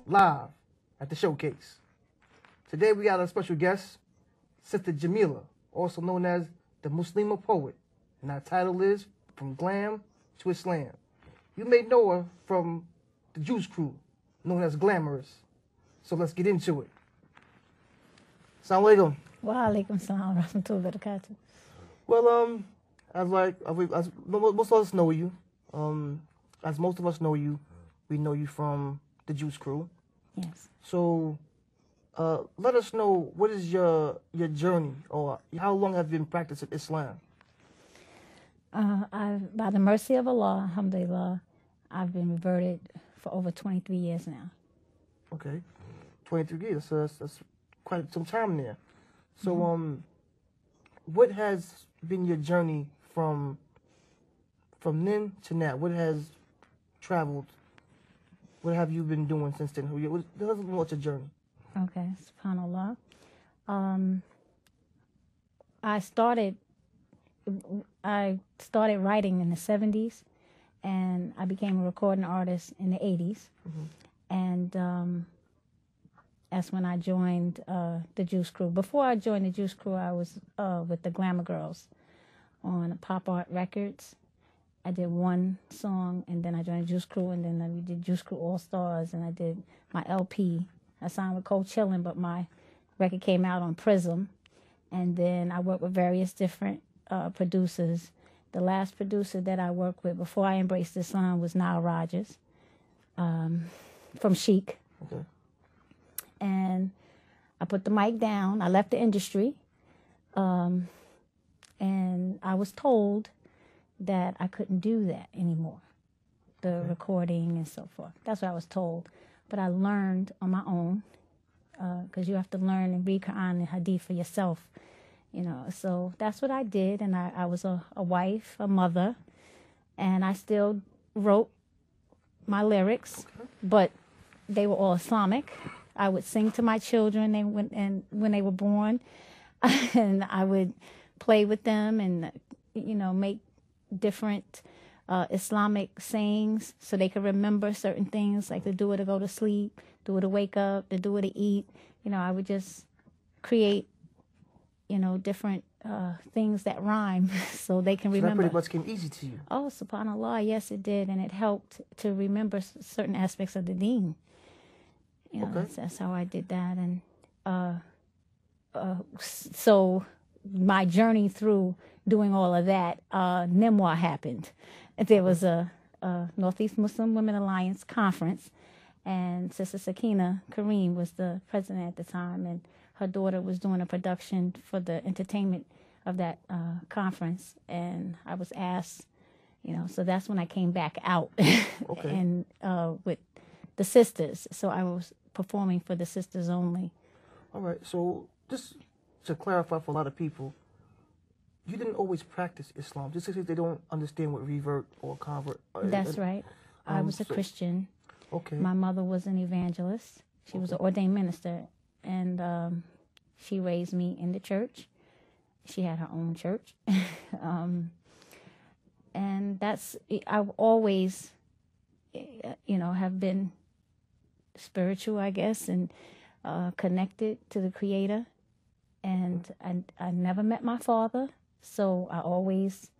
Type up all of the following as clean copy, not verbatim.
Live at the showcase. Today we got a special guest, Sister Jamila, also known as the MUSLIMAH Poet, and our title is From Glam to Islam. You may know her from the Juice Crew, known as Glamorous. So let's get into it. Assalamu alaikum. Wa alaikum salam wa rahmatullahi wa barakatuh. Well, as most of us know you, as most of us know you, we know you from the Juice Crew. Yes. So, let us know, what is your journey, or how long have you been practicing Islam? By the mercy of Allah, alhamdulillah, I've been reverted for over 23 years now. Okay, 23 years. So that's quite some time there. So, what has been your journey from then to now? What has traveled? What have you been doing since then? What's your journey? Okay, subhanAllah. I started writing in the 70s, and I became a recording artist in the 80s. And that's when I joined the Juice Crew. Before I joined the Juice Crew, I was with the Glamour Girls on Pop Art Records. I did one song, and then I joined the Juice Crew, and then we did Juice Crew All Stars, and I did my LP. I signed with Cold Chillin', but my record came out on Prism. And then I worked with various different producers. The last producer that I worked with before I embraced Islam was Nile Rodgers from Chic. Okay. And I put the mic down. I left the industry, and I was told that I couldn't do that anymore, the recording and so forth. That's what I was told. But I learned on my own, because you have to learn and read Quran and Hadith for yourself, you know. So that's what I did, and I was a wife, a mother, and I still wrote my lyrics, but they were all Islamic. I would sing to my children when they were born, and I would play with them and, make different Islamic sayings so they could remember certain things, like to do it to go to sleep, do it to wake up, to do it to eat. I would just create, different things that rhyme so they can remember. That pretty much came easy to you. Oh, subhanAllah, yes it did, and it helped to remember certain aspects of the deen. That's how I did that. And so my journey through doing all of that, Nimwa happened. There was a Northeast Muslim Women Alliance conference, and Sister Sakina Kareem was the president at the time, and her daughter was doing a production for the entertainment of that conference, and I was asked, so that's when I came back out and with the sisters. So I was performing for the sisters only. All right, so just to clarify for a lot of people, you didn't always practice Islam, just because they don't understand what revert or convert. That's right. I was a Christian. Okay. My mother was an evangelist. She was an ordained minister, and she raised me in the church. She had her own church. And I've always, have been spiritual, I guess, and connected to the Creator. And I never met my father, so I always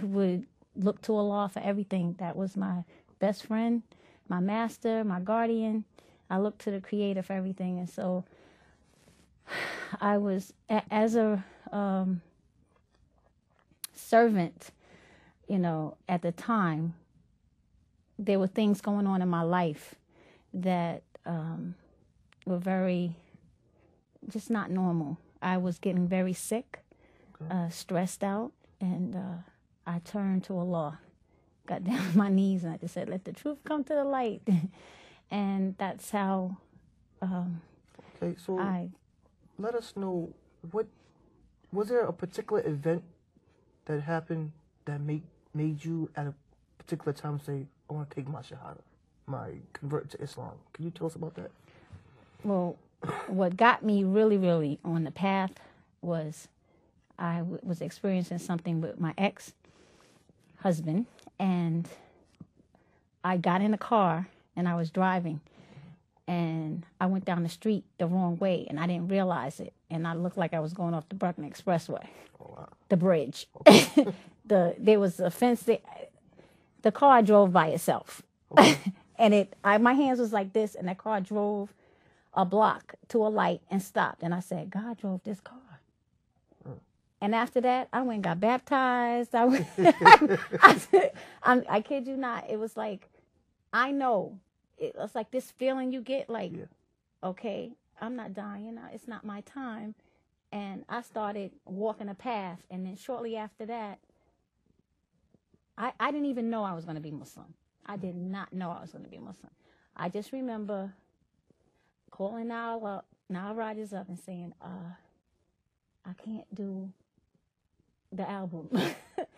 would look to Allah for everything. That was my best friend, my master, my guardian. I looked to the Creator for everything. And so I was, as a servant, at the time, there were things going on in my life that were very, just not normal. I was getting very sick, stressed out, and I turned to Allah, got down on my knees, and I just said, let the truth come to the light. And that's how so I let us know, what was there a particular event that happened that made you at a particular time say, I want to take my shahada, my convert to Islam? Can you tell us about that? Well, what got me really, really on the path was I was experiencing something with my ex-husband, and I got in the car and I was driving, and I went down the street the wrong way, and I didn't realize it, and I looked like I was going off the Bruckner Expressway, the bridge. Okay. There was a fence. The car drove by itself, okay. And my hands was like this, and the car drove a block to a light and stopped, and I said, God drove this car. And after that, I went and got baptized. I kid you not. It was like, I know. It's like this feeling you get like, okay, I'm not dying. It's not my time. And I started walking a path. And then shortly after that, I didn't even know I was going to be Muslim. I did not know I was going to be Muslim. I just remember calling Nile Rodgers up and saying, I can't do the album.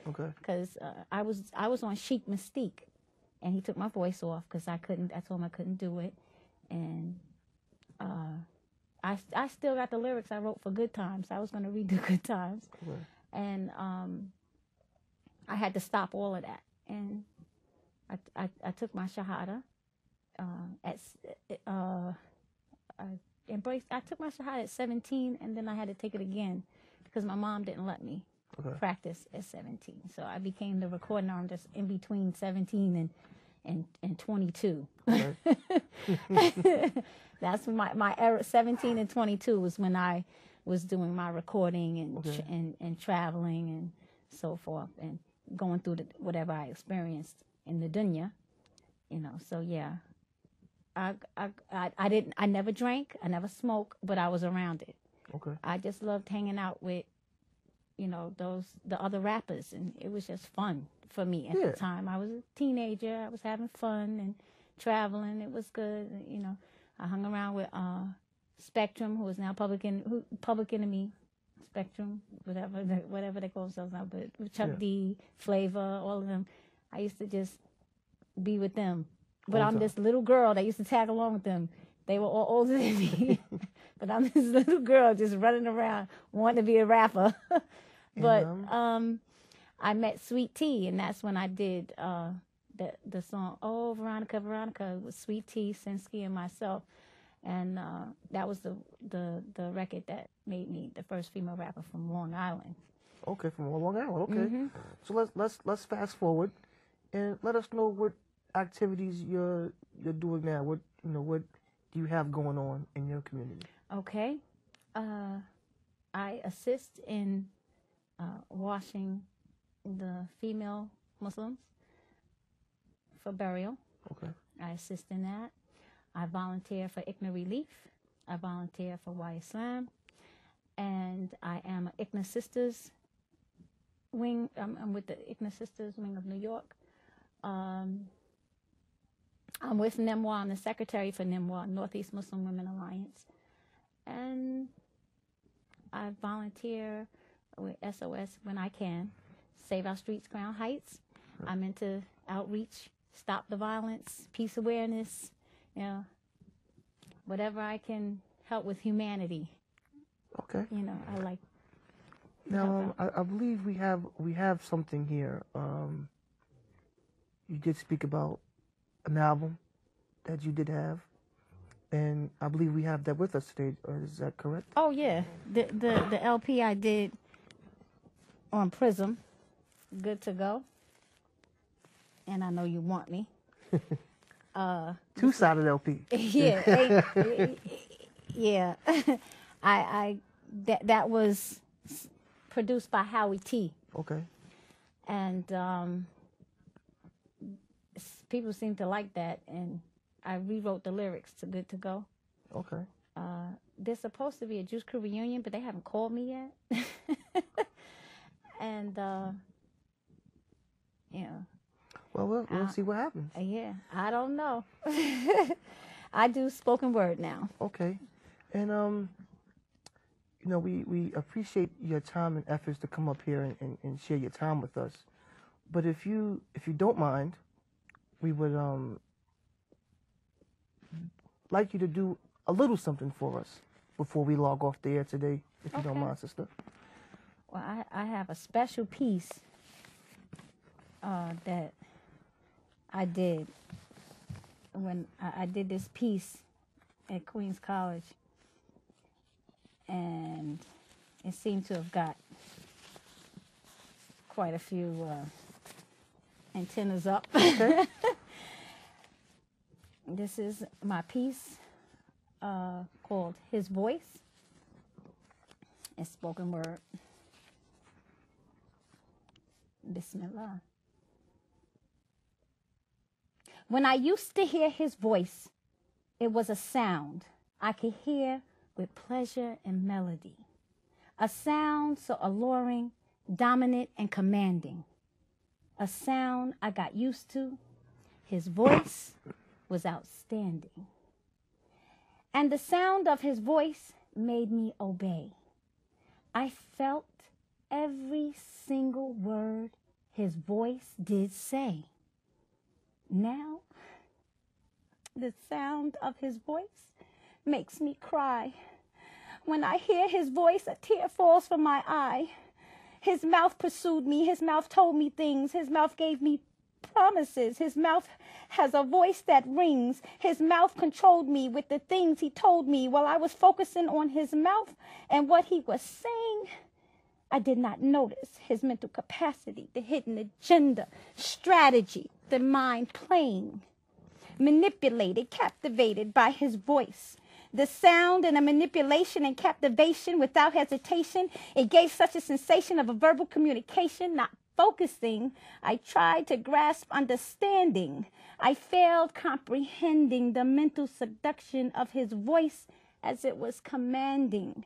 Okay. Because I was on Chic Mystique, and he took my voice off because I told him I couldn't do it, and I still got the lyrics I wrote for Good Times. I was going to redo Good Times, and I had to stop all of that, and I took my shahada. I took my shahada at 17, and then I had to take it again because my mom didn't let me practice at 17. So I became the recording artist in between 17 and 22. Okay. That's my era. 17 and 22 was when I was doing my recording and traveling and so forth, and going through whatever I experienced in the dunya, So yeah, I never drank, I never smoked, but I was around it. Okay. I just loved hanging out with, the other rappers, and it was just fun for me at the time. I was a teenager. I was having fun and traveling. It was good. I hung around with Spectrum, who is now Public Enemy, Spectrum, whatever they call themselves now, but with Chuck D, Flavor, all of them. I used to just be with them. But I'm this little girl that used to tag along with them. They were all older than me. But I'm this little girl just running around wanting to be a rapper. But I met Sweet Tea, and that's when I did the song, Oh, Veronica, Veronica, with Sweet Tea, Sinsky, and myself. And that was the record that made me the first female rapper from Long Island. Okay, from Long Island. Okay. Mm-hmm. So let's fast forward and let us know what activities you're doing now. What do you have going on in your community? Okay. I assist in washing the female Muslims for burial. Okay. I assist in that. I volunteer for ICNA Relief. I volunteer for Y Islam. And I am an ICNA Sisters wing. I'm with the ICNA Sisters wing of New York. I'm with NIMWA. I'm the secretary for NIMWA, Northeast Muslim Women Alliance. And I volunteer with SOS when I can. Save Our Streets, Crown Heights. I'm into outreach, stop the violence, peace awareness, whatever I can help with humanity. Okay. I like. Now, I believe we have something here. You did speak about an album that you did have, and I believe we have that with us today. Is that correct? Oh yeah, the LP I did on Prism, Good to Go, and I Know You Want Me. Two-sided LP. Yeah, yeah. That was produced by Howie T. Okay. And people seem to like that, and I rewrote the lyrics to Good to Go. Okay. There's supposed to be a Juice Crew reunion, but they haven't called me yet. And well, we'll see what happens. Yeah, I don't know. I do spoken word now. Okay. And you know, we appreciate your time and efforts to come up here and share your time with us. But if you don't mind, we would like you to do a little something for us before we log off the air today, if you don't mind, sister. Well, I have a special piece that I did when I did this piece at Queens College, and it seemed to have got quite a few antennas up. Okay. This is my piece called His Voice. It's spoken word. Bismillah. When I used to hear his voice, it was a sound I could hear with pleasure and melody. A sound so alluring, dominant, and commanding. A sound I got used to. His voice was outstanding. And the sound of his voice made me obey. I felt every single word his voice did say. Now, the sound of his voice makes me cry. When I hear his voice, a tear falls from my eye. His mouth pursued me. His mouth told me things. His mouth gave me promises. His mouth has a voice that rings. His mouth controlled me with the things he told me while I was focusing on his mouth and what he was saying. I did not notice his mental capacity, the hidden agenda, strategy, the mind playing, manipulated, captivated by his voice. The sound and the manipulation and captivation without hesitation, it gave such a sensation of a verbal communication, not focusing. I tried to grasp understanding. I failed comprehending the mental seduction of his voice as it was commanding.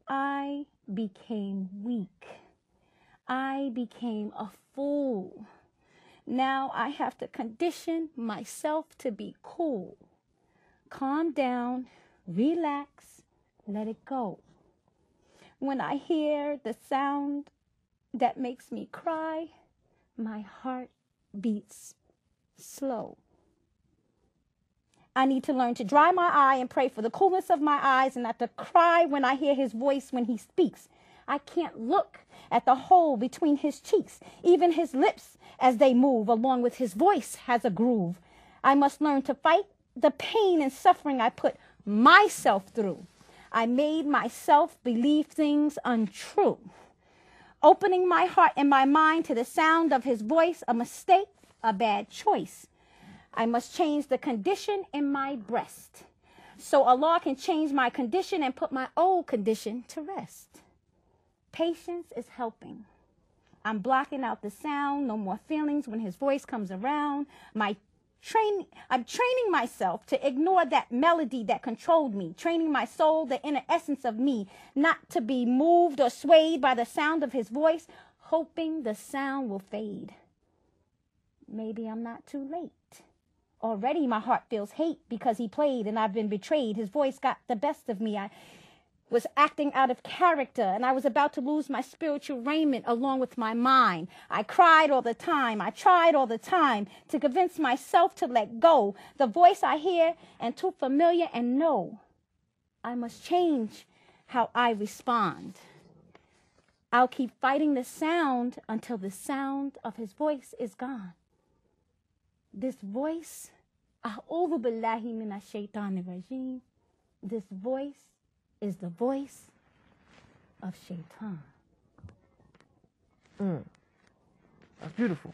I became weak. I became a fool. Now I have to condition myself to be cool. Calm down, relax, let it go. When I hear the sound that makes me cry, my heart beats slow. I need to learn to dry my eye and pray for the coolness of my eyes and not to cry when I hear his voice when he speaks. I can't look at the hole between his cheeks. Even his lips, as they move, along with his voice, has a groove. I must learn to fight the pain and suffering I put myself through. I made myself believe things untrue. Opening my heart and my mind to the sound of his voice, a mistake, a bad choice. I must change the condition in my breast so Allah can change my condition and put my old condition to rest. Patience is helping. I'm blocking out the sound, no more feelings when his voice comes around. I'm training myself to ignore that melody that controlled me, training my soul, the inner essence of me, not to be moved or swayed by the sound of his voice, hoping the sound will fade. Maybe I'm not too late. Already my heart feels hate because he played and I've been betrayed. His voice got the best of me. I was acting out of character and I was about to lose my spiritual raiment along with my mind. I cried all the time. I tried all the time to convince myself to let go. The voice I hear and too familiar and know. I must change how I respond. I'll keep fighting the sound until the sound of his voice is gone. This voice, A'udhu billahi minash shaitanir rajim. This voice is the voice of shaitan. That's beautiful.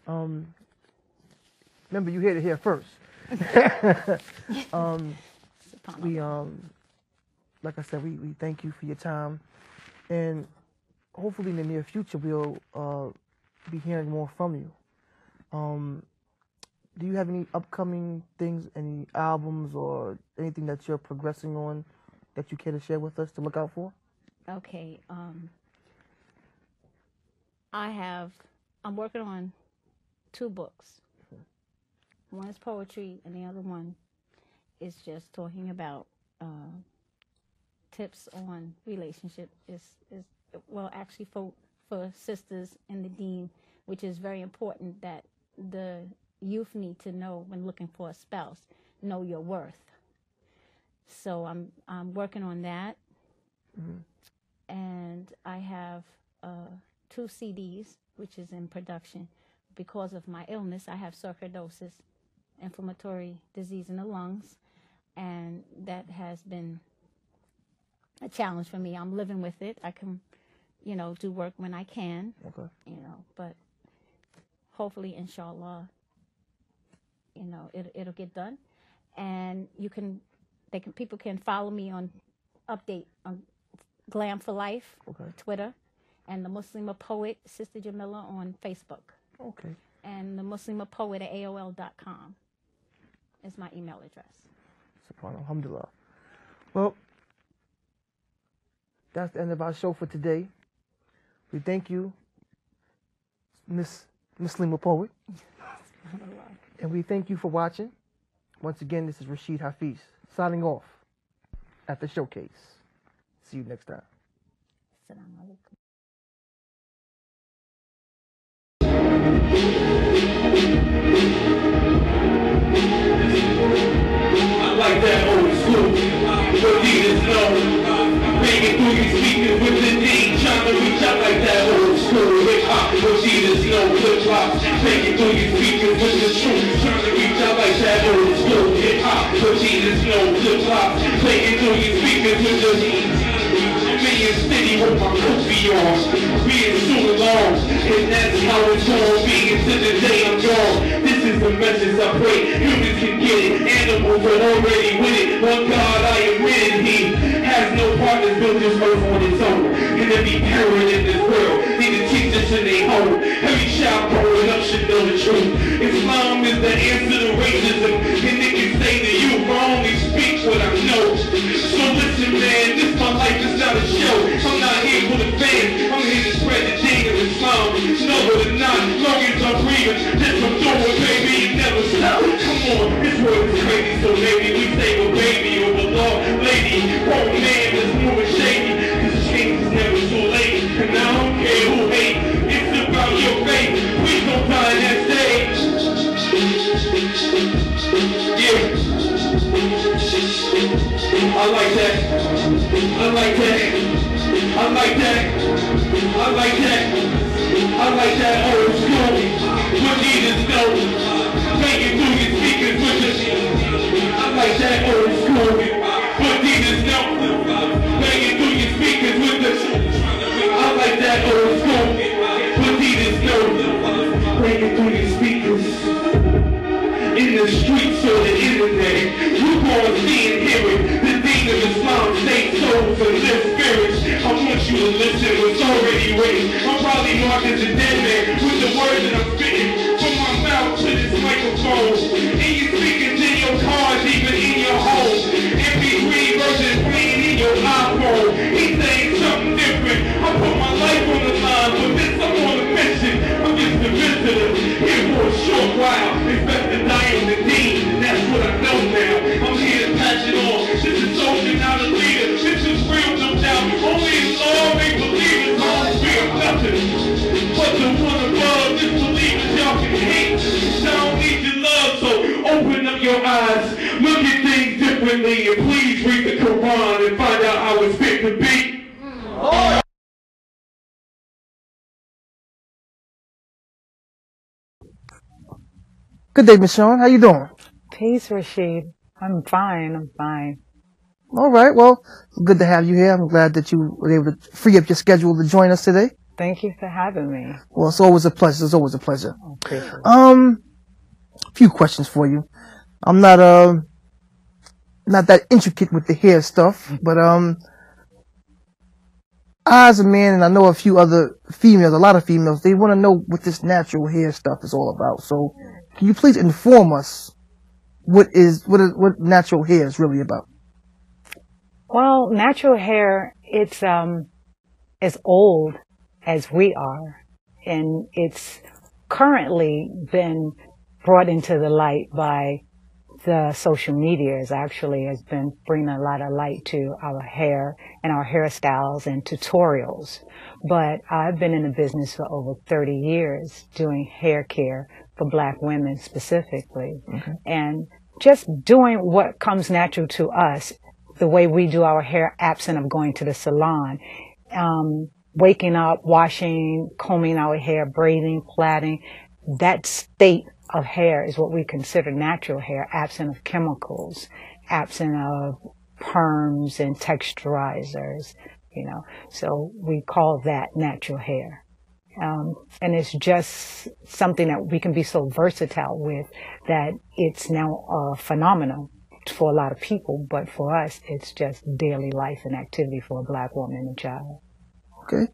Remember, you heard it here first. We like I said, we thank you for your time, and hopefully in the near future we'll be hearing more from you. Do you have any upcoming things, any albums or anything that you're progressing on that you care to share with us to look out for? Okay. I'm working on 2 books. One is poetry and the other one is just talking about tips on relationship is well, actually for sisters in the deen, which is very important that the youth need to know when looking for a spouse, know your worth. So I'm working on that. And I have 2 CDs, which is in production. Because of my illness, I have sarcoidosis, inflammatory disease in the lungs, and that has been a challenge for me. I'm living with it. I can, do work when I can, but hopefully, inshallah, it'll get done. And people can follow me on Glam for Life, Twitter, and the MUSLIMAH Poet, Sister Jamila, on Facebook. Okay. And the MUSLIMAH Poet at AOL.com is my email address. SubhanAllah, alhamdulillah. Well, that's the end of our show for today. We thank you, Miss MUSLIMAH Poet. And we thank you for watching. Once again, this is Rashid Hafiz, signing off at the showcase. See you next time. Assalamu alaikum. I like that old school, but leaders know. Banging through your speakers with the D, trying to reach out like that old school. Hip hop, but leaders know. Flip flop, banging through your speakers with the truth, trying to reach out like that old school. Hip hop, but leaders know. Flip flop, banging through your speakers with the being steady with my coffee on, being soon along, and that's how it's gonna be until the day I'm gone. This is the message I pray humans can get it. Animals are already with it. One God I admit it, He has no partners, built this earth on its own. And every parent in this world need to teach this in their home. Every child growing up should know the truth. Islam is the answer to racism, and they can say to you, I only speak what I know. So listen, man, this my life is not a show. I'm not here for the fans. I'm here to spread the deen of Islam. No, but not, long as I'm breathing. Just from doing, baby, it never stop. Come on, this world is crazy, so maybe we save a baby over law. Lady, grown man that's moving shady. Cause change is never too late. And I don't care who hate. It's about your faith. Please don't die in that stage. Yeah. I like that. I like that. I like that. I like that. I like that old school. What leaders know. Making through your speakers with the. I like that old school. What leaders know. Making through your speakers with the. I like that old school. What leaders know. Making through your speakers. In the streets or the internet, you gonna see and hear it. The deen of Islam, save souls and live spirits. I want you to listen what's already written. I'm probably marked as a dead man with the words that I'm spitting from my mouth to this microphone. And you speaking to your cars, even in your home. MP3 version playing in your iPhone. He's saying something different. I put my life on the line, but this I'm on a mission. I'm just a visitor here for a short while. Expect to die on the deen. That's what I know now. I'm here to patch it on. This is soldier, not a leader. This is real, no doubt. Only in law make believers all feel nothing. But the one above, disbelievers y'all can hate. I don't need your love, so open up your eyes. Look at things differently, and please read the Quran and find out how it's fit to be. Good day, Miss Shawn. How you doing? Peace, Rashid. I'm fine. All right. Well, good to have you here. I'm glad that you were able to free up your schedule to join us today. Thank you for having me. Well, it's always a pleasure. It's always a pleasure. Appreciate it. A few questions for you. I'm not that intricate with the hair stuff, but I, as a man, and I know a few other females, a lot of females, they want to know what this natural hair stuff is all about. So, can you please inform us what natural hair is really about? Well, natural hair, it's as old as we are, and it's currently been brought into the light by the social media has been bringing a lot of light to our hair and our hairstyles and tutorials. But I've been in the business for over 30 years doing hair care for Black women specifically. Okay. And just doing what comes natural to us, the way we do our hair absent of going to the salon. Waking up, washing, combing our hair, braiding, plaiting, that state of hair is what we consider natural hair, absent of chemicals, absent of perms and texturizers, you know. So we call that natural hair. And it's just something that we can be so versatile with that it's now a phenomenon for a lot of people, but for us, it's just daily life and activity for a Black woman and child. Okay.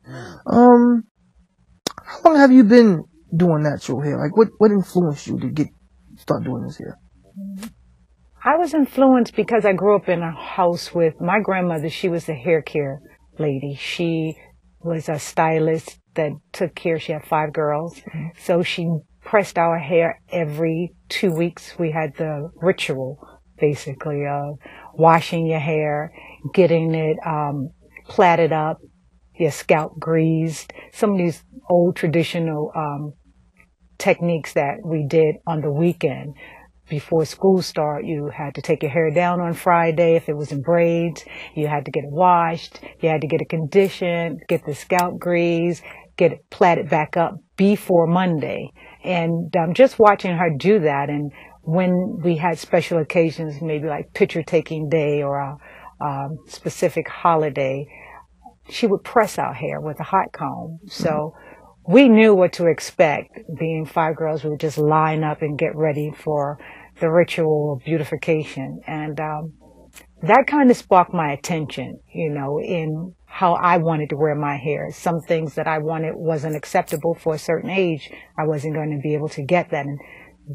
How long have you been doing natural hair? Like, what influenced you to start doing this hair? I was influenced because I grew up in a house with my grandmother. She was a hair care lady. She was a stylist that took care. She had 5 girls. Mm-hmm. So she pressed our hair every 2 weeks. We had the ritual, basically, of washing your hair, getting it plaited up, your scalp greased, some of these old traditional techniques that we did on the weekend. Before school start, you had to take your hair down on Friday. If it was in braids, you had to get it washed. You had to get it conditioned, get the scalp greased, get it plaited back up before Monday. And just watching her do that, and when we had special occasions, maybe like picture taking day or a specific holiday, she would press our hair with a hot comb. So we knew what to expect. Being 5 girls, we would just line up and get ready for the ritual of beautification. And that kind of sparked my attention, you know, in how I wanted to wear my hair. Some things that I wanted wasn't acceptable for a certain age. I wasn't going to be able to get that. And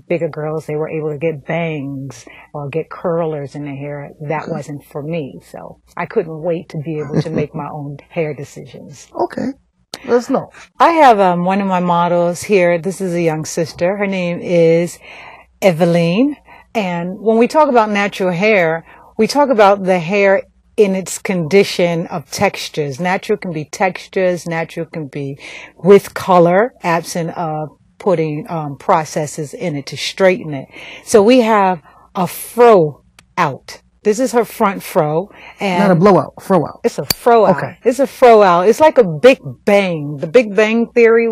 bigger girls, they were able to get bangs or get curlers in their hair. That wasn't for me. So I couldn't wait to be able to make my own hair decisions. Okay. Let us know. I have one of my models here. This is a young sister. Her name is Eveline. And when we talk about natural hair, we talk about the hair in its condition of textures. Natural can be textures. Natural can be with color, absent of putting processes in it to straighten it. So we have a fro out. This is her front fro. And not a blowout, fro out. It's a fro out. Okay. It's a fro out. It's like a Big Bang. The Big Bang Theory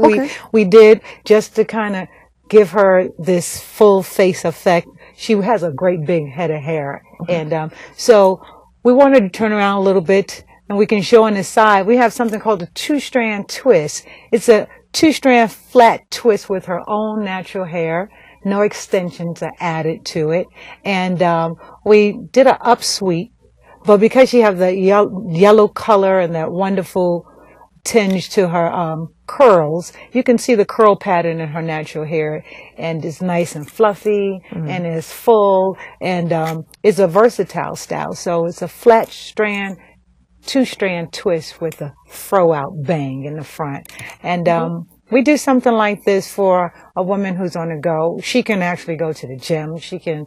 we did just to kind of give her this full face effect. She has a great big head of hair. Okay. And so we wanted to turn around a little bit, and we can show on the side. We have something called a 2-strand twist. It's a 2-strand flat twist with her own natural hair. No extensions are added to it. And we did an upsweep, but because she has the yellow color and that wonderful tinge to her curls, you can see the curl pattern in her natural hair, and it's nice and fluffy and it's full, and it's a versatile style. So it's a flat strand, 2-strand twist with a fro out bang in the front. And we do something like this for a woman who's on the go. She can actually go to the gym. She can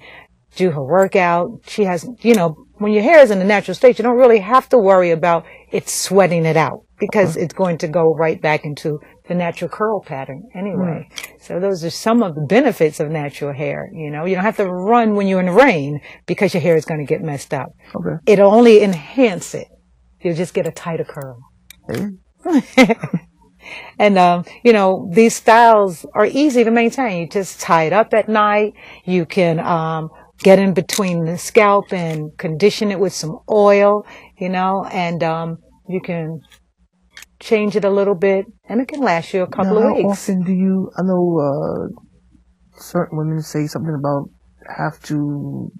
do her workout. She has, you know, when your hair is in the natural state, you don't really have to worry about it sweating it out, because it's going to go right back into the natural curl pattern anyway. So those are some of the benefits of natural hair. You know, you don't have to run when you're in the rain because your hair is going to get messed up. Okay. It'll only enhance it. You'll just get a tighter curl. And, you know, these styles are easy to maintain. You just tie it up at night. You can get in between the scalp and condition it with some oil, you know, and you can change it a little bit, and it can last you a couple of weeks. How often do you, I know certain women say something about have to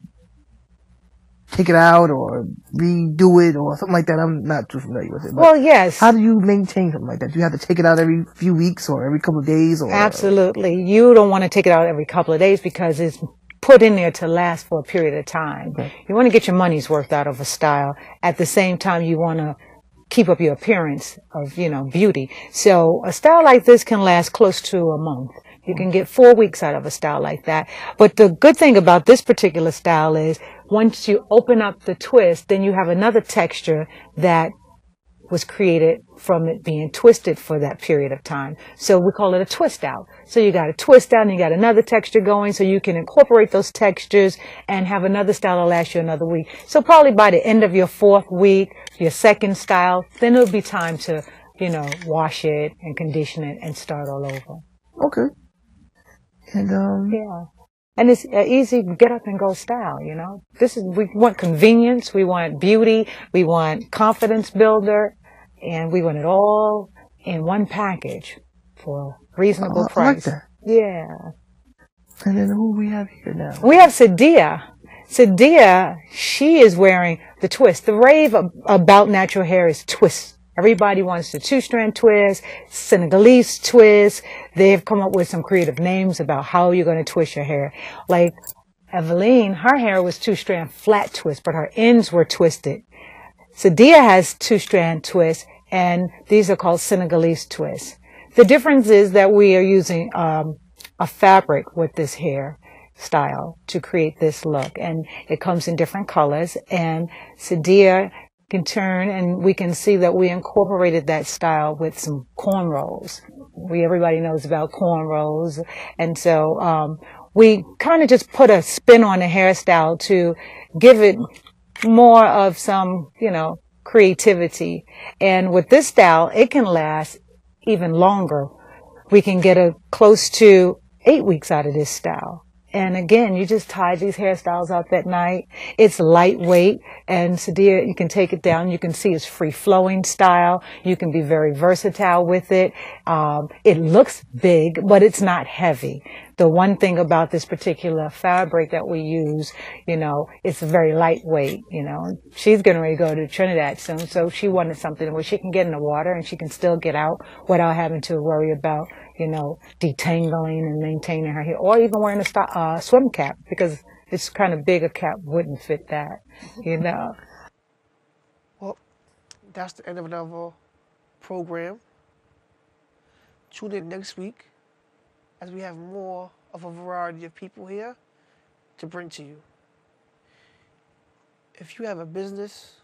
take it out or redo it or something like that. I'm not too familiar with it. Well, yes. How do you maintain something like that? Do you have to take it out every few weeks or every couple of days? Or Absolutely. You don't want to take it out every couple of days because it's put in there to last for a period of time. Okay. You want to get your money's worth out of a style. At the same time, you want to keep up your appearance of, you know, beauty. So a style like this can last close to a month. You can get 4 weeks out of a style like that. But the good thing about this particular style is once you open up the twist, then you have another texture that was created from it being twisted for that period of time. So we call it a twist out. So you got a twist out and you got another texture going, so you can incorporate those textures and have another style that lasts you another week. So probably by the end of your 4th week, your second style, then it'll be time to, you know, wash it and condition it and start all over. Okay. And Yeah. And it's an easy get up and go style, you know. We want convenience, we want beauty, we want confidence builder, and we want it all in one package for a reasonable price. I like that. Yeah. And then who we have here now? We have Sadia. Sadia, she is wearing the twist. The rave about natural hair is twists. Everybody wants the 2-strand twist, Senegalese twist. They've come up with some creative names about how you're going to twist your hair. Like Eveline, her hair was 2-strand flat twist, but her ends were twisted. Sadia has 2-strand twists, and these are called Senegalese twists. The difference is that we are using a fabric with this hair style to create this look, and it comes in different colors. And Sadia can turn, and we can see that we incorporated that style with some cornrows. Everybody knows about cornrows, and so we kind of just put a spin on the hairstyle to give it more of some, you know, creativity. And with this style, it can last even longer. We can get close to 8 weeks out of this style. And again, you just tie these hairstyles up at night. It's lightweight, and Sadia, you can take it down. You can see it's free-flowing style. You can be very versatile with it. It looks big, but it's not heavy. The one thing about this particular fabric that we use, you know, it's very lightweight, you know. She's getting ready to go to Trinidad soon, so she wanted something where she can get in the water and she can still get out without having to worry about, you know, detangling and maintaining her hair, or even wearing a swim cap, because it's kind of big. A cap wouldn't fit that, you know. Well, that's the end of another program. Tune in next week as we have more of a variety of people here to bring to you. If you have a business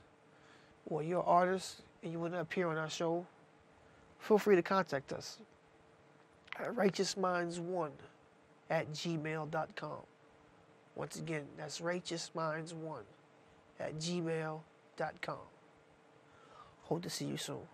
or you're an artist and you want to appear on our show, feel free to contact us at righteousminds1@gmail.com. Once again, that's righteousminds1@gmail.com. Hope to see you soon.